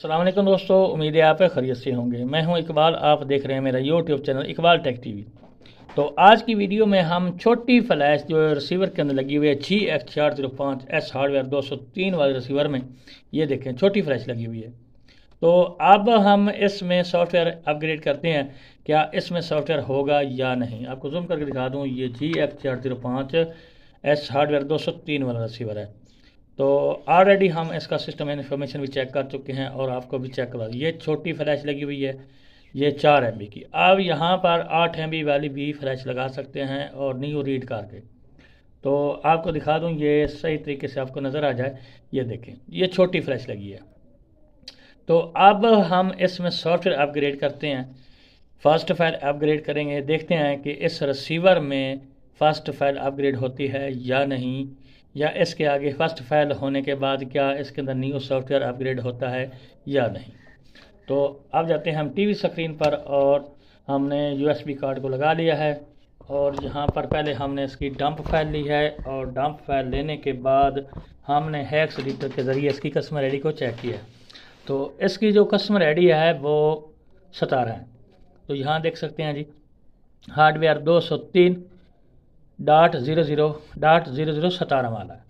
अस्सलाम वालेकुम दोस्तों, उम्मीद है आप खैरियत से होंगे। मैं हूं इकबाल, आप देख रहे हैं मेरा YouTube channel Iqbal tech TV. तो आज की वीडियो में हम छोटी फ्लैश जो रिसीवर के अंदर लगी हुई है GX405S हार्डवेयर 203 वाले रिसीवर में, ये देखें छोटी फ्लैश लगी हुई है। तो अब हम इसमें सॉफ्टवेयर अपग्रेड करते हैं, क्या इसमें सॉफ्टवेयर होगा या नहीं। आपको जूम करके दिखा दूँ, ये GX405S हार्डवेयर 203 वाला रिसीवर है। तो ऑलरेडी हम इसका सिस्टम इन्फॉर्मेशन भी चेक कर चुके हैं और आपको भी चेक करवा। ये छोटी फ्लैश लगी हुई है, ये 4 MB की। अब यहाँ पर 8 MB वाली भी फ्लैश लगा सकते हैं और न्यू रीड करके। तो आपको दिखा दूँ, ये सही तरीके से आपको नज़र आ जाए। ये देखें, ये छोटी फ्लैश लगी है। तो अब हम इसमें सॉफ्टवेयर अपग्रेड करते हैं, फर्स्ट फाइल अपग्रेड करेंगे। देखते हैं कि इस रिसीवर में फर्स्ट फाइल अपग्रेड होती है या नहीं, या इसके आगे फर्स्ट फाइल होने के बाद क्या इसके अंदर न्यू सॉफ्टवेयर अपग्रेड होता है या नहीं। तो अब जाते हैं हम टीवी स्क्रीन पर और हमने USB कार्ड को लगा लिया है और यहाँ पर पहले हमने इसकी डंप फाइल ली है और डंप फाइल लेने के बाद हमने हेक्स एडिटर के ज़रिए इसकी कस्टमर ID को चेक किया। तो इसकी जो कस्टमर ID है वो 17 है। तो यहाँ देख सकते हैं जी, हार्डवेयर 203.00.0017 वाला है।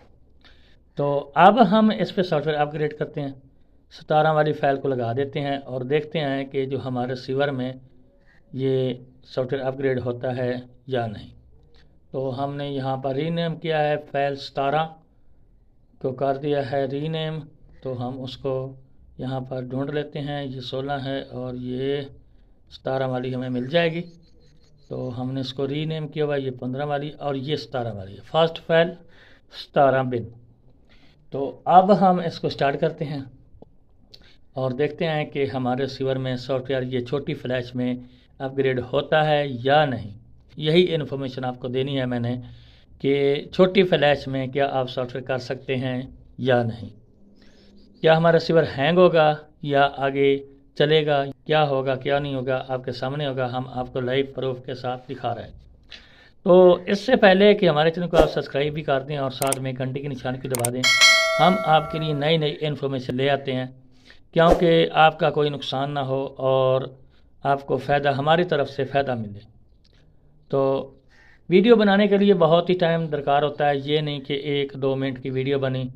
तो अब हम इस पर सॉफ्टवेयर अपग्रेड करते हैं, 17 वाली फ़ाइल को लगा देते हैं और देखते हैं कि जो हमारे रिसीवर में ये सॉफ्टवेयर अपग्रेड होता है या नहीं। तो हमने यहाँ पर रीनेम किया है, फाइल 17 को कर दिया है रीनेम। तो हम उसको यहाँ पर ढूंढ लेते हैं, ये 16 है और ये 17 वाली हमें मिल जाएगी। तो हमने इसको रीनेम किया हुआ, ये 15 वाली और ये 17 वाली है। फर्स्ट फाइल 17 बिन। तो अब हम इसको स्टार्ट करते हैं और देखते हैं कि हमारे रिसीवर में सॉफ्टवेयर ये छोटी फ्लैश में अपग्रेड होता है या नहीं। यही इन्फॉर्मेशन आपको देनी है मैंने कि छोटी फ्लैश में क्या आप सॉफ्टवेयर कर सकते हैं या नहीं। क्या हमारा रिसीवर हैंग होगा या आगे चलेगा, क्या होगा क्या नहीं होगा, आपके सामने होगा। हम आपको लाइव प्रूफ के साथ दिखा रहे हैं। तो इससे पहले कि हमारे चैनल को आप सब्सक्राइब भी कर दें और साथ में घंटे की निशान को दबा दें, हम आपके लिए नई नई इन्फॉर्मेशन ले आते हैं, क्योंकि आपका कोई नुकसान ना हो और आपको फ़ायदा, हमारी तरफ से फ़ायदा मिले। तो वीडियो बनाने के लिए बहुत ही टाइम दरकार होता है, ये नहीं कि 1-2 मिनट की वीडियो बनी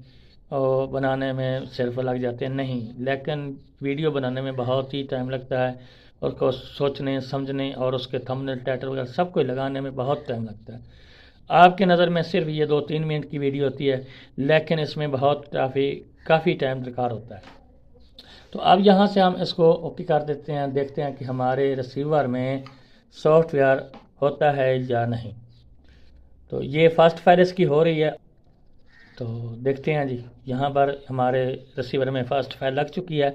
और बनाने में सिर्फ लग जाते हैं, नहीं। लेकिन वीडियो बनाने में बहुत ही टाइम लगता है, उसको सोचने समझने और उसके थंबनेल टाइटल वगैरह सब कुछ लगाने में बहुत टाइम लगता है। आपकी नज़र में सिर्फ ये 2-3 मिनट की वीडियो होती है, लेकिन इसमें बहुत काफ़ी टाइम दरकार होता है। तो अब यहाँ से हम इसको ओके कर देते हैं, देखते हैं कि हमारे रिसीवर में सॉफ्टवेयर होता है या नहीं। तो ये फर्स्ट फाइल इसकी हो रही है। तो देखते हैं जी, यहाँ पर हमारे रिसीवर में फ़र्स्ट फाइल लग चुकी है।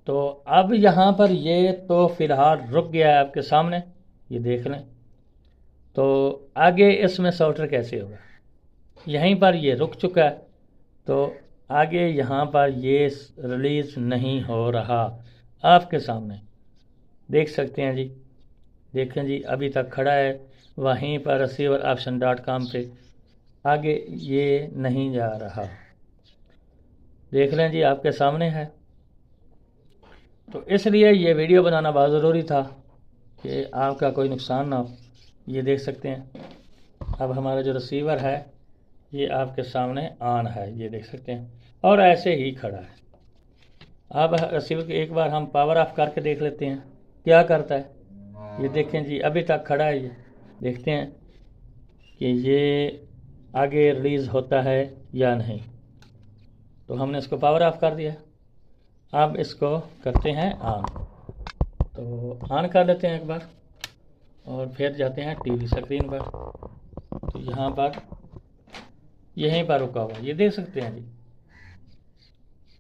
तो अब यहाँ पर ये तो फ़िलहाल रुक गया है आपके सामने, ये देख लें। तो आगे इसमें सॉफ्टवेयर कैसे होगा, यहीं पर ये रुक चुका है। तो आगे यहाँ पर ये रिलीज़ नहीं हो रहा, आपके सामने देख सकते हैं जी। देखें जी, अभी तक खड़ा है वहीं पर receiveroption.com पे, आगे ये नहीं जा रहा। देख लें जी, आपके सामने है। तो इसलिए ये वीडियो बनाना बहुत ज़रूरी था कि आपका कोई नुकसान ना हो। ये देख सकते हैं, अब हमारा जो रिसीवर है ये आपके सामने ऑन है, ये देख सकते हैं, और ऐसे ही खड़ा है। अब रिसीवर को एक बार हम पावर ऑफ करके देख लेते हैं क्या करता है। ये देखें जी, अभी तक खड़ा है। ये देखते हैं कि ये आगे रिलीज़ होता है या नहीं। तो हमने इसको पावर ऑफ कर दिया, अब इसको करते हैं ऑन। तो ऑन कर लेते हैं एक बार और फिर जाते हैं टीवी स्क्रीन पर। तो यहाँ पर यहीं पर रुका हुआ, ये देख सकते हैं जी।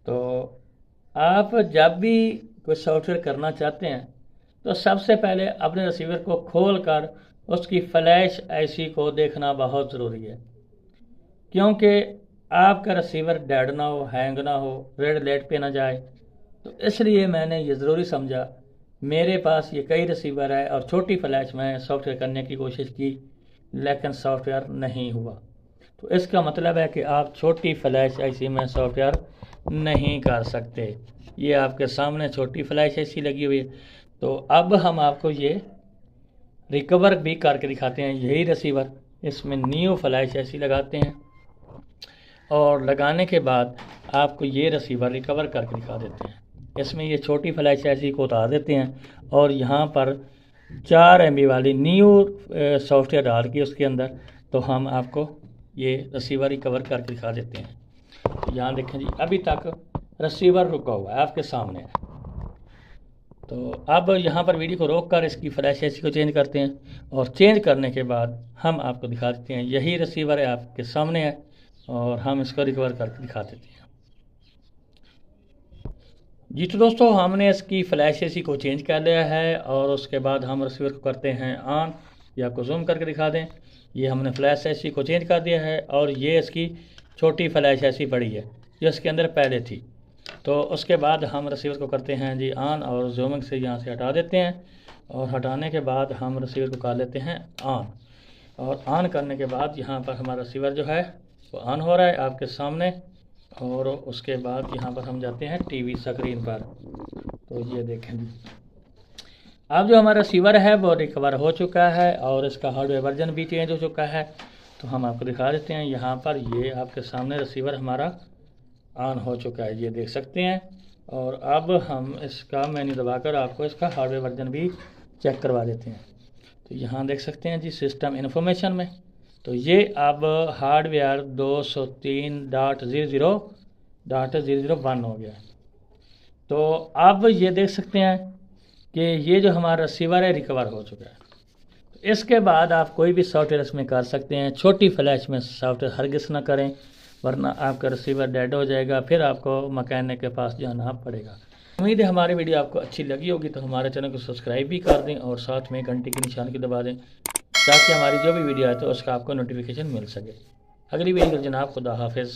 तो आप जब भी कोई सॉफ्टवेयर करना चाहते हैं तो सबसे पहले अपने रिसीवर को खोलकर उसकी फ्लैश IC को देखना बहुत ज़रूरी है, क्योंकि आपका रिसीवर डेड ना हो, हैंग ना हो, रेड लाइट पे ना जाए। तो इसलिए मैंने ये ज़रूरी समझा। मेरे पास ये कई रिसीवर है और छोटी फ्लैश में सॉफ्टवेयर करने की कोशिश की, लेकिन सॉफ्टवेयर नहीं हुआ। तो इसका मतलब है कि आप छोटी फ्लैश IC में सॉफ्टवेयर नहीं कर सकते। ये आपके सामने छोटी फ्लैश ऐसी लगी हुई है। तो अब हम आपको ये रिकवर भी करके दिखाते हैं। यही रिसीवर, इसमें न्यू फ्लैश ऐसी लगाते हैं और लगाने के बाद आपको ये रिसीवर रिकवर करके दिखा देते हैं। इसमें ये छोटी फ्लैश ऐसी को उतार देते हैं और यहाँ पर 4 MB वाली न्यू सॉफ्टवेयर डाल के उसके अंदर तो हम आपको ये रिसीवर रिकवर करके दिखा देते हैं। तो यहाँ देखें जी, अभी तक रिसीवर रुका हुआ है, आपके सामने है। तो अब यहाँ पर वीडियो को रोक कर इसकी फ्लैश ऐसी को चेंज करते हैं और चेंज करने के बाद हम आपको दिखा देते हैं। यही रिसीवर है, आपके सामने है और हम इसको रिकवर करके दिखा देते हैं। जी तो दोस्तों, हमने इसकी फ्लैश ऐसी को चेंज कर लिया है और उसके बाद हम रिसीवर को करते हैं ऑन। ये आपको जूम करके दिखा दें। ये हमने फ्लैश ऐसी को चेंज कर दिया है और ये इसकी छोटी फ्लैश ऐसी पड़ी है जो इसके अंदर पहले थी। तो उसके बाद हम रिसीवर को करते हैं जी ऑन और जूमिंग से यहाँ से हटा देते हैं और हटाने के बाद हम रिसीवर को कर लेते हैं ऑन। और ऑन करने के बाद यहाँ पर हमारा रिसीवर जो है वो ऑन हो रहा है आपके सामने। और उसके बाद यहाँ पर हम जाते हैं टीवी स्क्रीन पर। तो ये देखें जी, अब जो हमारा रिसीवर है वो रिकवर हो चुका है और इसका हार्डवेयर वर्जन भी चेंज हो चुका है। तो हम आपको दिखा देते हैं। यहाँ पर ये आपके सामने रिसीवर हमारा ऑन हो चुका है, ये देख सकते हैं। और अब हम इसका मेन्यू दबाकर आपको इसका हार्डवेयर वर्जन भी चेक करवा देते हैं। तो यहाँ देख सकते हैं जी, सिस्टम इन्फॉर्मेशन में तो ये अब हार्डवेयर 203.00.001 हो गया। तो अब ये देख सकते हैं कि ये जो हमारा रिसीवर है रिकवर हो चुका है। तो इसके बाद आप कोई भी सॉफ्टवेयर इसमें कर सकते हैं। छोटी फ्लैश में सॉफ्टवेयर हरगिज़ ना करें, वरना आपका रिसीवर डेड हो जाएगा, फिर आपको मैकेनिक के पास जाना पड़ेगा। उम्मीद है हमारी वीडियो आपको अच्छी लगी होगी। तो हमारे चैनल को सब्सक्राइब भी कर दें और साथ में घंटे के निशान की दबा दें ताकि हमारी जो भी वीडियो आए तो उसका आपको नोटिफिकेशन मिल सके। अगली वीडियो जनाब, खुदा हाफिज़।